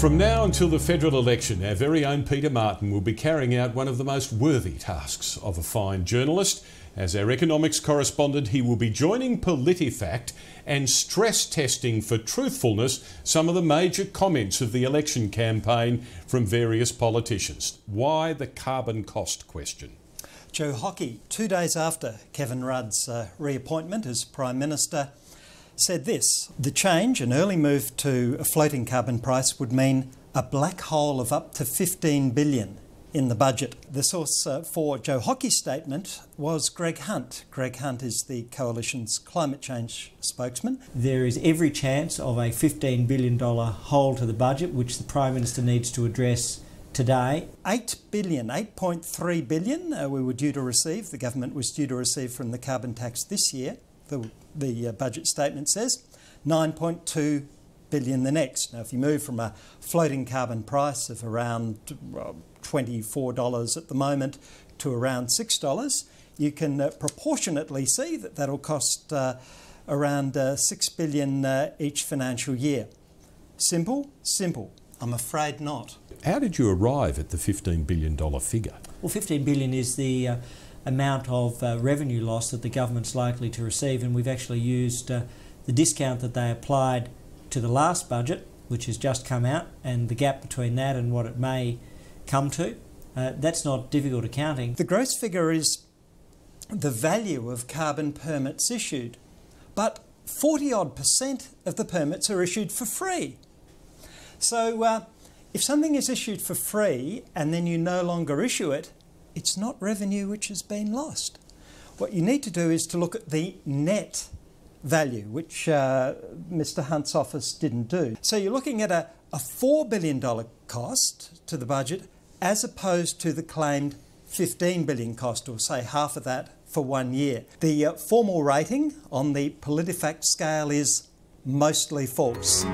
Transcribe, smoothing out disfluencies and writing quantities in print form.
From now until the federal election, our very own Peter Martin will be carrying out one of the most worthy tasks of a fine journalist. As our economics correspondent, he will be joining PolitiFact and stress testing for truthfulness some of the major comments of the election campaign from various politicians. Why the carbon cost question? Joe Hockey, 2 days after Kevin Rudd's reappointment as Prime Minister, said this: the change, an early move to a floating carbon price, would mean a black hole of up to $15 billion in the budget. The source for Joe Hockey's statement was Greg Hunt. Greg Hunt is the Coalition's climate change spokesman. There is every chance of a $15 billion hole to the budget, which the Prime Minister needs to address today. $8.3 billion we were due to receive, the government was due to receive from the carbon tax this year, the budget statement says. 9.2 billion the next. Now, if you move from a floating carbon price of around $24 at the moment to around $6, you can proportionately see that that'll cost around $6 billion each financial year. Simple? Simple. I'm afraid not. How did you arrive at the $15 billion figure? Well, $15 billion is the amount of revenue loss that the government's likely to receive, and we've actually used the discount that they applied to the last budget, which has just come out, and the gap between that and what it may come to. That's not difficult accounting. The gross figure is the value of carbon permits issued, but 40-odd% of the permits are issued for free. So if something is issued for free and then you no longer issue it, it's not revenue which has been lost. What you need to do is to look at the net value, which Mr Hunt's office didn't do. So you're looking at a $4 billion cost to the budget as opposed to the claimed $15 billion cost, or say half of that for 1 year. The formal rating on the PolitiFact scale is mostly false.